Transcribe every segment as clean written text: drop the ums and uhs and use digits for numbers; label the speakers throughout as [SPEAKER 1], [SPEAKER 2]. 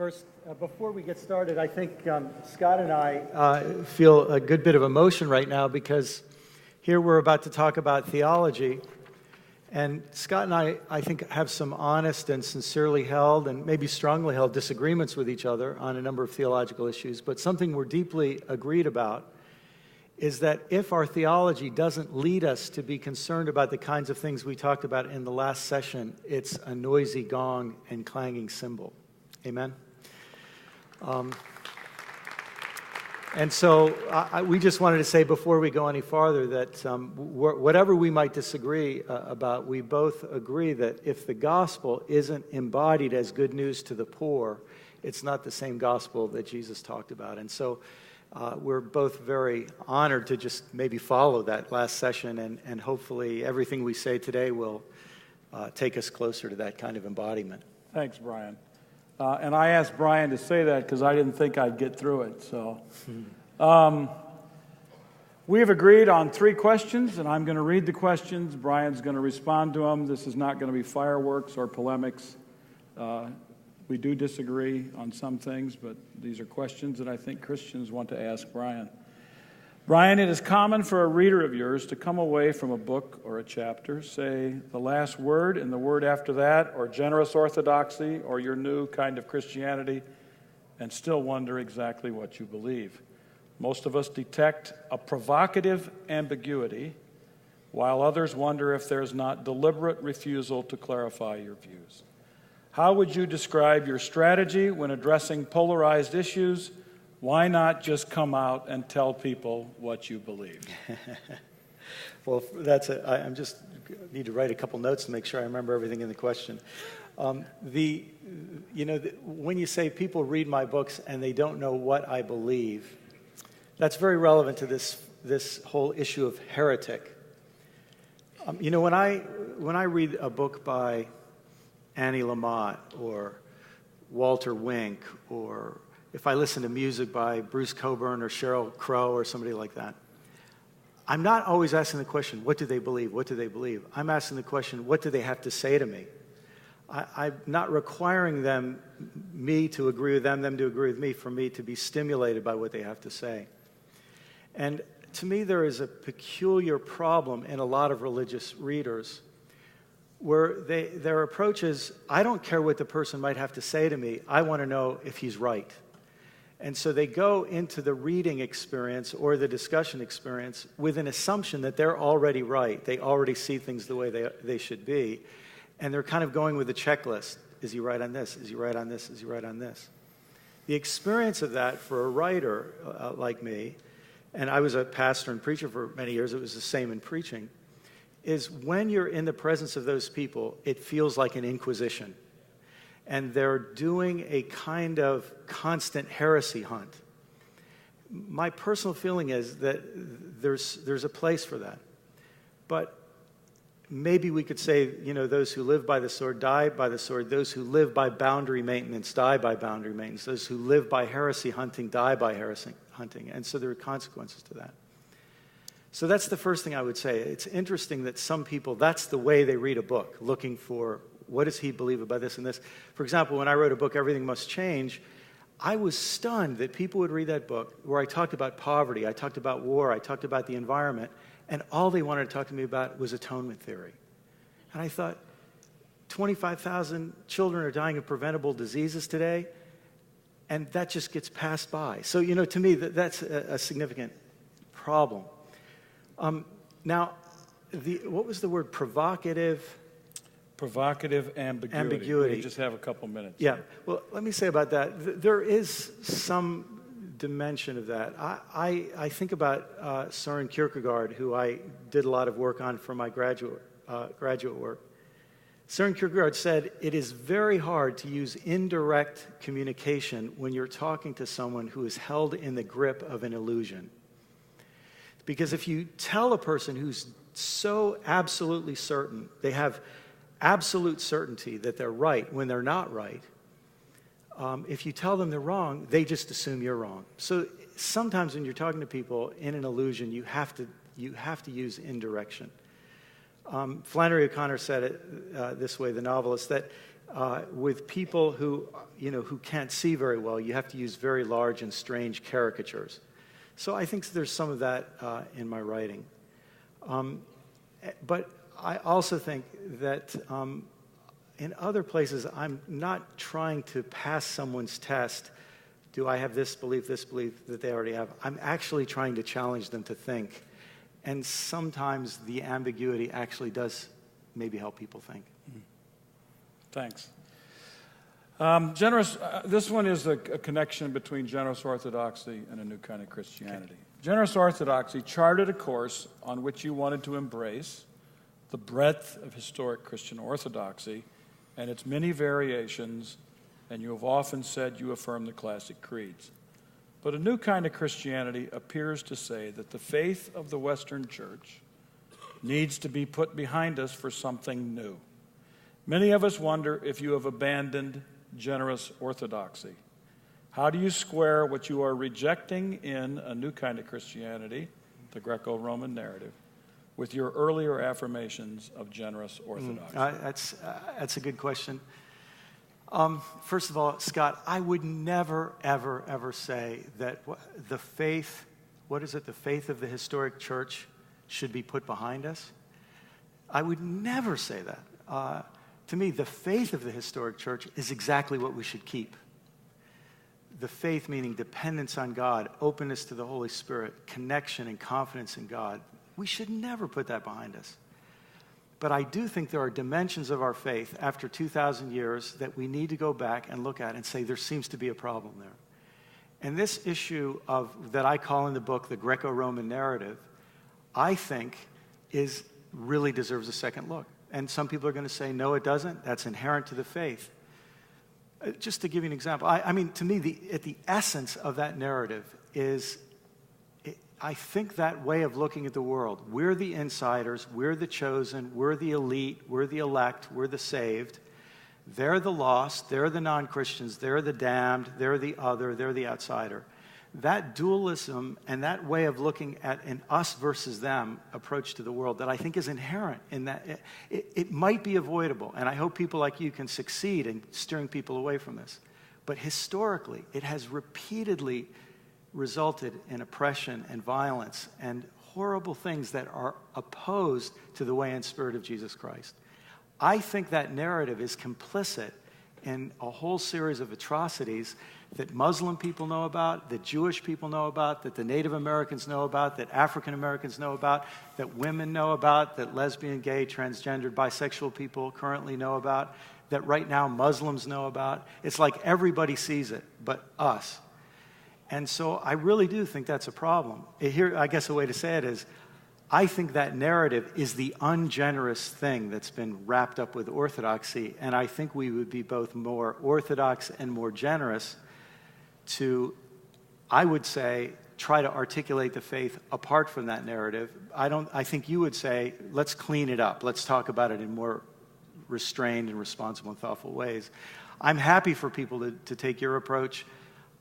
[SPEAKER 1] First, before we get started, I think Scott and I feel a good bit of emotion right now because here we're about to talk about theology. And Scott and I think, have some honest and sincerely held and maybe strongly held disagreements with each other on a number of theological issues. But something we're deeply agreed about is that if our theology doesn't lead us to be concerned about the kinds of things we talked about in the last session, it's a noisy gong and clanging cymbal. Amen? And so we just wanted to say before we go any farther that whatever we might disagree about, we both agree that if the gospel isn't embodied as good news to the poor, it's not the same gospel that Jesus talked about. And so we're both very honored to just maybe follow that last session, and hopefully everything we say today will take us closer to that kind of embodiment.
[SPEAKER 2] Thanks, Brian. And I asked Brian to say that because I didn't think I'd get through it. So we have agreed on 3 questions, and I'm going to read the questions. Brian's going to respond to them. This is not going to be fireworks or polemics. We do disagree on some things, but these are questions that I think Christians want to ask Brian. Brian, it is common for a reader of yours to come away from a book or a chapter, say the last word and the word after that, or generous orthodoxy, or your new kind of Christianity, and still wonder exactly what you believe. Most of us detect a provocative ambiguity, while others wonder if there's not deliberate refusal to clarify your views. How would you describe your strategy when addressing polarized issues? Why not just come out and tell people what you believe?
[SPEAKER 1] Well, I just need to write a couple notes to make sure I remember everything in the question. When you say people read my books and they don't know what I believe, that's very relevant to this whole issue of heretic. When I read a book by Annie Lamott or Walter Wink, or if I listen to music by Bruce Cockburn or Sheryl Crow or somebody like that, I'm not always asking the question, what do they believe? What do they believe? I'm asking the question, what do they have to say to me? I'm not requiring me to agree with them to agree with me, for me to be stimulated by what they have to say. And to me, there is a peculiar problem in a lot of religious readers where their approach is, I don't care what the person might have to say to me, I want to know if he's right. And so they go into the reading experience or the discussion experience with an assumption that they're already right. They already see things the way they should be. And they're kind of going with a checklist. Is he right on this? Is he right on this? Is he right on this? The experience of that for a writer like me, and I was a pastor and preacher for many years, it was the same in preaching, is when you're in the presence of those people, it feels like an inquisition. And they're doing a kind of constant heresy hunt. My personal feeling is that there's a place for that. But maybe we could say, those who live by the sword die by the sword. Those who live by boundary maintenance die by boundary maintenance. Those who live by heresy hunting die by heresy hunting. And so there are consequences to that. So that's the first thing I would say. It's interesting that some people, that's the way they read a book, looking for what does he believe about this and this? For example, when I wrote a book, Everything Must Change, I was stunned that people would read that book where I talked about poverty, I talked about war, I talked about the environment, and all they wanted to talk to me about was atonement theory. And I thought, 25,000 children are dying of preventable diseases today, and that just gets passed by. So, to me, that's a significant problem. Now, what was the word? Provocative
[SPEAKER 2] ambiguity. We just have a couple minutes.
[SPEAKER 1] Yeah. Well, let me say about that. There is some dimension of that. I think about Søren Kierkegaard, who I did a lot of work on for my graduate work. Søren Kierkegaard said, it is very hard to use indirect communication when you're talking to someone who is held in the grip of an illusion. Because if you tell a person who's so absolutely certain, they have absolute certainty that they're right when they're not right, if you tell them they're wrong, they just assume you're wrong. So sometimes when you're talking to people in an illusion, you have to use indirection. Flannery O'Connor said it this way, the novelist, that with people who, who can't see very well, you have to use very large and strange caricatures. So I think there's some of that in my writing. But I also think that in other places, I'm not trying to pass someone's test. Do I have this belief that they already have? I'm actually trying to challenge them to think. And sometimes the ambiguity actually does maybe help people think.
[SPEAKER 2] Thanks. This one is a connection between generous orthodoxy and a new kind of Christianity. Okay. Generous orthodoxy charted a course on which you wanted to embrace the breadth of historic Christian orthodoxy and its many variations, and you have often said you affirm the classic creeds. But a new kind of Christianity appears to say that the faith of the Western Church needs to be put behind us for something new. Many of us wonder if you have abandoned generous orthodoxy. How do you square what you are rejecting in a new kind of Christianity, the Greco-Roman narrative, with your earlier affirmations of generous orthodoxy?
[SPEAKER 1] That's a good question. First of all, Scott, I would never, ever, ever say that the faith, the faith of the historic church should be put behind us. I would never say that. To me, the faith of the historic church is exactly what we should keep. The faith meaning dependence on God, openness to the Holy Spirit, connection and confidence in God. We should never put that behind us. But I do think there are dimensions of our faith after 2,000 years that we need to go back and look at and say there seems to be a problem there. And this issue that I call in the book the Greco-Roman narrative, I think really deserves a second look. And some people are going to say, no, it doesn't. That's inherent to the faith. Just to give you an example, I mean, to me, at the essence of that narrative is, I think that way of looking at the world, we're the insiders, we're the chosen, we're the elite, we're the elect, we're the saved. They're the lost, they're the non-Christians, they're the damned, they're the other, they're the outsider. That dualism and that way of looking at an us versus them approach to the world that I think is inherent in that, it might be avoidable, and I hope people like you can succeed in steering people away from this. But historically, it has repeatedly resulted in oppression and violence and horrible things that are opposed to the way and spirit of Jesus Christ. I think that narrative is complicit in a whole series of atrocities that Muslim people know about, that Jewish people know about, that the Native Americans know about, that African Americans know about, that women know about, that lesbian, gay, transgendered, bisexual people currently know about, that right now Muslims know about. It's like everybody sees it but us. And so I really do think that's a problem. Here, I guess a way to say it is, I think that narrative is the ungenerous thing that's been wrapped up with orthodoxy, and I think we would be both more orthodox and more generous to, I would say, try to articulate the faith apart from that narrative. I think you would say, let's clean it up. Let's talk about it in more restrained and responsible and thoughtful ways. I'm happy for people to take your approach.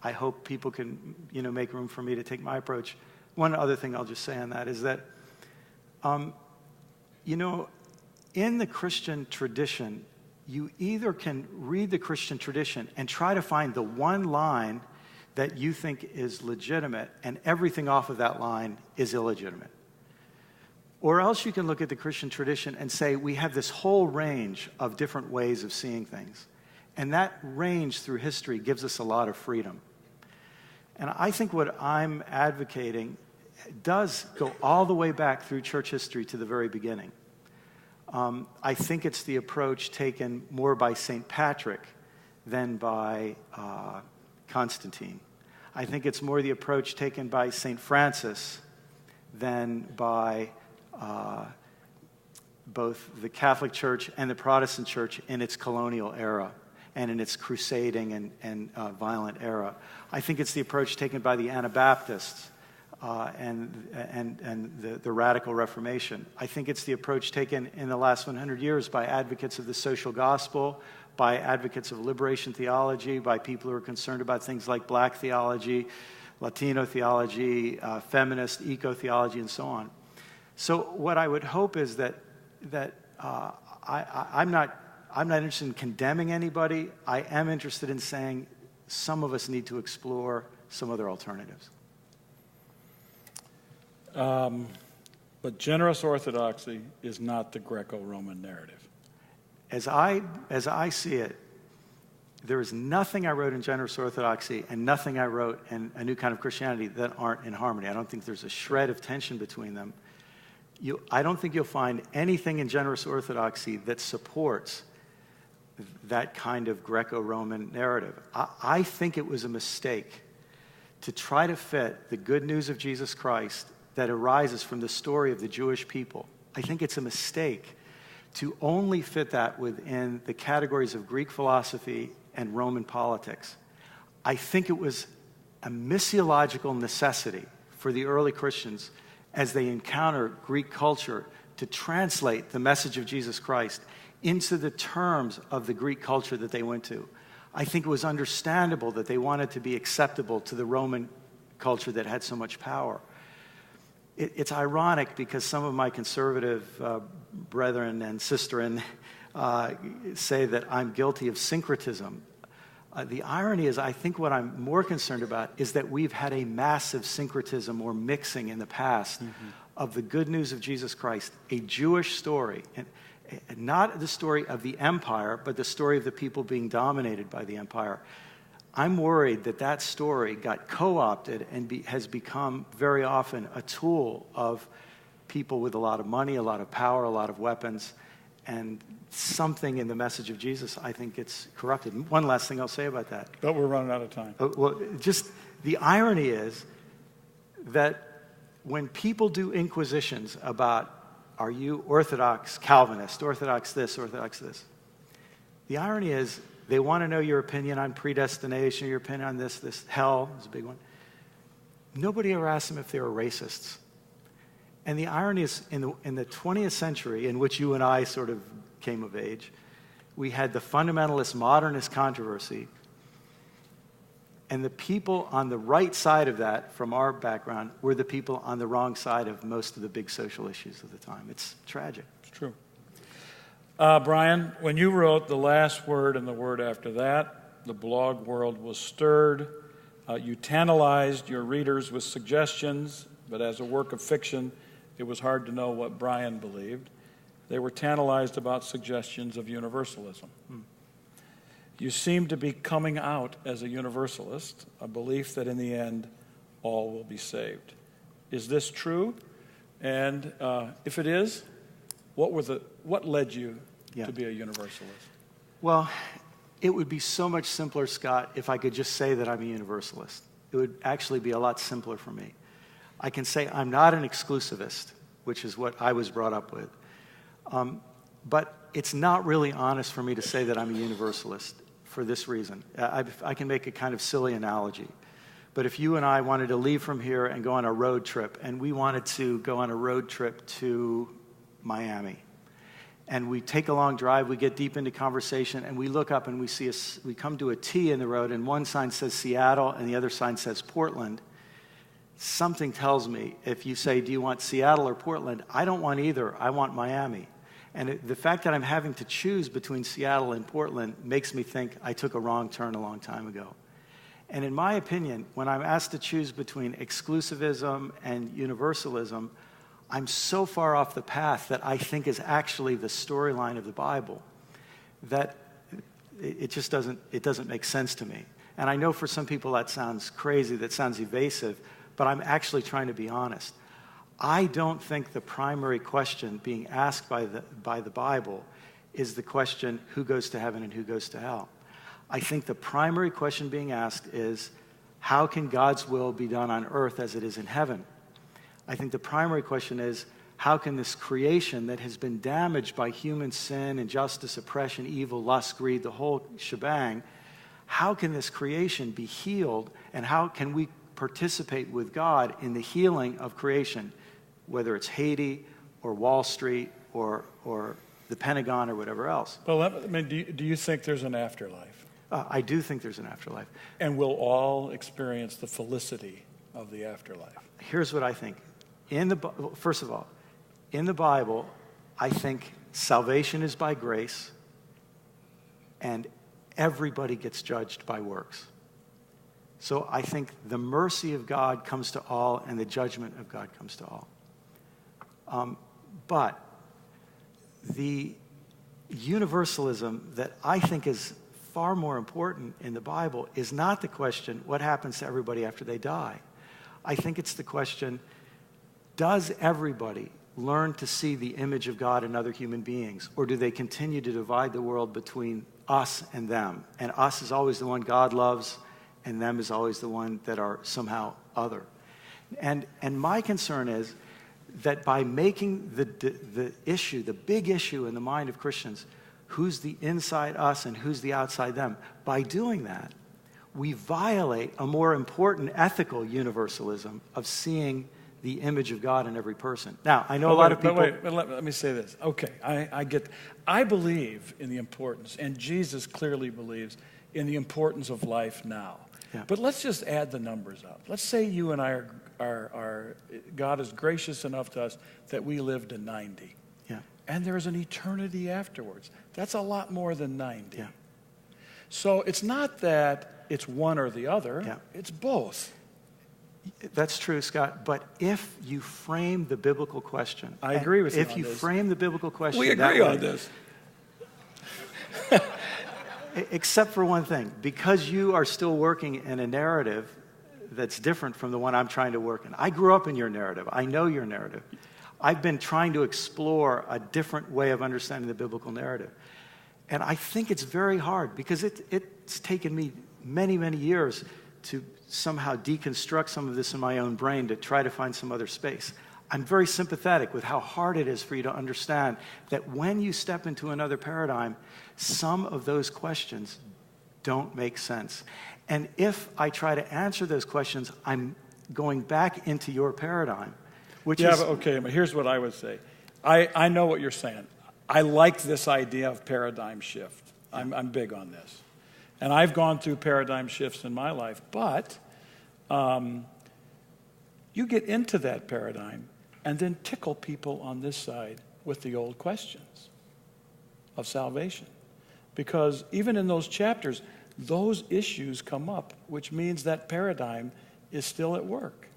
[SPEAKER 1] I hope people can, make room for me to take my approach. One other thing I'll just say on that is that, in the Christian tradition, you either can read the Christian tradition and try to find the one line that you think is legitimate, and everything off of that line is illegitimate. Or else you can look at the Christian tradition and say, we have this whole range of different ways of seeing things. And that range through history gives us a lot of freedom. And I think what I'm advocating does go all the way back through church history to the very beginning. I think it's the approach taken more by St. Patrick than by Constantine. I think it's more the approach taken by St. Francis than by both the Catholic Church and the Protestant Church in its colonial era and in its crusading and violent era. I think it's the approach taken by the Anabaptists and the Radical Reformation. I think it's the approach taken in the last 100 years by advocates of the social gospel, by advocates of liberation theology, by people who are concerned about things like black theology, Latino theology, feminist eco-theology, and so on. So what I would hope is that I'm not I'm not interested in condemning anybody. I am interested in saying some of us need to explore some other alternatives.
[SPEAKER 2] But generous orthodoxy is not the Greco-Roman narrative.
[SPEAKER 1] As I see it, there is nothing I wrote in Generous Orthodoxy and nothing I wrote in A New Kind of Christianity that aren't in harmony. I don't think there's a shred of tension between them. I don't think you'll find anything in Generous Orthodoxy that supports that kind of Greco-Roman narrative. I think it was a mistake to try to fit the good news of Jesus Christ that arises from the story of the Jewish people. I think it's a mistake to only fit that within the categories of Greek philosophy and Roman politics. I think it was a missiological necessity for the early Christians as they encounter Greek culture to translate the message of Jesus Christ into the terms of the Greek culture that they went to. I think it was understandable that they wanted to be acceptable to the Roman culture that had so much power. It's ironic because some of my conservative brethren and sisterin say that I'm guilty of syncretism. The irony is, I think what I'm more concerned about is that we've had a massive syncretism or mixing in the past of the good news of Jesus Christ, a Jewish story, and not the story of the empire, but the story of the people being dominated by the empire. I'm worried that that story got co-opted and has become very often a tool of people with a lot of money, a lot of power, a lot of weapons, and something in the message of Jesus, I think it's corrupted. One last thing I'll say about that.
[SPEAKER 2] But we're running out of time.
[SPEAKER 1] Well, just the irony is that when people do inquisitions about, are you Orthodox Calvinist, Orthodox this, Orthodox this, the irony is they want to know your opinion on predestination, your opinion on this hell is a big one. Nobody ever asked them if they were racists. And the irony is, in the 20th century, in which you and I sort of came of age, we had the fundamentalist modernist controversy, and the people on the right side of that, from our background, were the people on the wrong side of most of the big social issues of the time. It's tragic.
[SPEAKER 2] It's true. Brian, when you wrote The Last Word and the Word After That, the blog world was stirred. You tantalized your readers with suggestions, but as a work of fiction, it was hard to know what Brian believed. They were tantalized about suggestions of universalism. You seem to be coming out as a universalist, a belief that in the end, all will be saved. Is this true? And if it is, what led you to be a universalist?
[SPEAKER 1] Well, it would be so much simpler, Scott, if I could just say that I'm a universalist. It would actually be a lot simpler for me. I can say I'm not an exclusivist, which is what I was brought up with. But it's not really honest for me to say that I'm a universalist for this reason. I can make a kind of silly analogy. But if you and I wanted to leave from here and go on a road trip, and we wanted to go on a road trip to Miami, and we take a long drive, we get deep into conversation, and we look up and we come to a T in the road, and one sign says Seattle and the other sign says Portland. Something tells me, if you say, do you want Seattle or Portland? I don't want either. I want Miami. And the fact that I'm having to choose between Seattle and Portland makes me think I took a wrong turn a long time ago. And in my opinion, when I'm asked to choose between exclusivism and universalism, I'm so far off the path that I think is actually the storyline of the Bible that it just doesn't make sense to me. And I know for some people that sounds crazy, that sounds evasive, but I'm actually trying to be honest. I don't think the primary question being asked by the Bible is the question, who goes to heaven and who goes to hell? I think the primary question being asked is, how can God's will be done on earth as it is in heaven? I think the primary question is, how can this creation that has been damaged by human sin, injustice, oppression, evil, lust, greed, the whole shebang, how can this creation be healed, and how can we participate with God in the healing of creation, whether it's Haiti or Wall Street or the Pentagon or whatever else?
[SPEAKER 2] Well, do you think there's an afterlife?
[SPEAKER 1] I do think there's an afterlife.
[SPEAKER 2] And we'll all experience the felicity of the afterlife. Here's
[SPEAKER 1] what I think. First of all, in the Bible, I think salvation is by grace and everybody gets judged by works. So I think the mercy of God comes to all, and the judgment of God comes to all. But the universalism that I think is far more important in the Bible is not the question, what happens to everybody after they die? I think it's the question, does everybody learn to see the image of God in other human beings, or do they continue to divide the world between us and them? And us is always the one God loves, and them is always the one that are somehow other. And my concern is that by making the issue, the big issue in the mind of Christians, who's the inside us and who's the outside them, by doing that, we violate a more important ethical universalism of seeing the image of God in every person. Now, I know a lot of people...
[SPEAKER 2] But let me say this. Okay, I believe in the importance, and Jesus clearly believes in the importance of life now.
[SPEAKER 1] Yeah.
[SPEAKER 2] But let's just add the numbers up. Let's say you and I are God is gracious enough to us that we live to 90.
[SPEAKER 1] Yeah.
[SPEAKER 2] And there's an eternity afterwards. That's a lot more than 90.
[SPEAKER 1] Yeah.
[SPEAKER 2] So it's not that it's one or the other.
[SPEAKER 1] Yeah.
[SPEAKER 2] It's both.
[SPEAKER 1] That's true, Scott. But if you frame the biblical question...
[SPEAKER 2] I agree with you
[SPEAKER 1] If
[SPEAKER 2] on
[SPEAKER 1] you
[SPEAKER 2] this.
[SPEAKER 1] frame the biblical question...
[SPEAKER 2] We agree on this.
[SPEAKER 1] Except for one thing. Because you are still working in a narrative that's different from the one I'm trying to work in. I grew up in your narrative. I know your narrative. I've been trying to explore a different way of understanding the biblical narrative. And I think it's very hard because it's taken me many, many years to somehow deconstruct some of this in my own brain to try to find some other space. I'm very sympathetic with how hard it is for you to understand that when you step into another paradigm, some of those questions don't make sense. And if I try to answer those questions, I'm going back into your paradigm, which is...
[SPEAKER 2] But okay, but here's what I would say. I know what you're saying. I like this idea of paradigm shift. I'm big on this. And I've gone through paradigm shifts in my life, but you get into that paradigm and then tickle people on this side with the old questions of salvation. Because even in those chapters, those issues come up, which means that paradigm is still at work.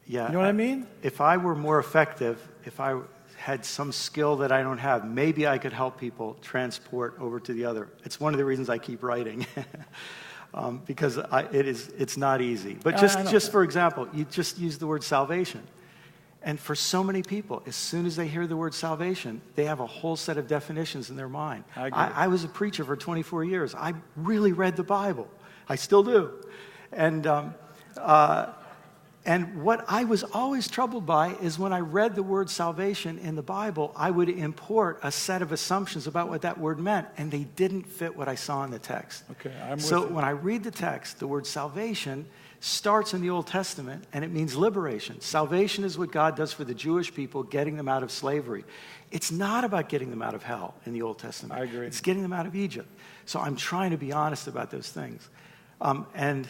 [SPEAKER 1] Yeah,
[SPEAKER 2] you know what I mean?
[SPEAKER 1] If I were more effective, if I had some skill that I don't have, maybe I could help people transport over to the other. It's one of the reasons I keep writing, because it's not easy. But just for example, you just use the word salvation. And for so many people, as soon as they hear the word salvation, they have a whole set of definitions in their mind.
[SPEAKER 2] I agree.
[SPEAKER 1] I was a preacher for 24 years. I really read the Bible. I still do. And what I was always troubled by is when I read the word salvation in the Bible, I would import a set of assumptions about what that word meant, and they didn't fit what I saw in the text.
[SPEAKER 2] Okay, I'm with
[SPEAKER 1] So
[SPEAKER 2] you.
[SPEAKER 1] when I read the text, the word salvation starts in the Old Testament, and it means liberation. Salvation is what God does for the Jewish people, getting them out of slavery. It's not about getting them out of hell in the Old Testament.
[SPEAKER 2] I agree.
[SPEAKER 1] It's getting them out of Egypt. So I'm trying to be honest about those things. And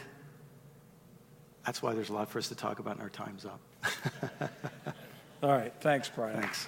[SPEAKER 1] that's why there's a lot for us to talk about, and our time's up.
[SPEAKER 2] All right. Thanks, Brian.
[SPEAKER 1] Thanks.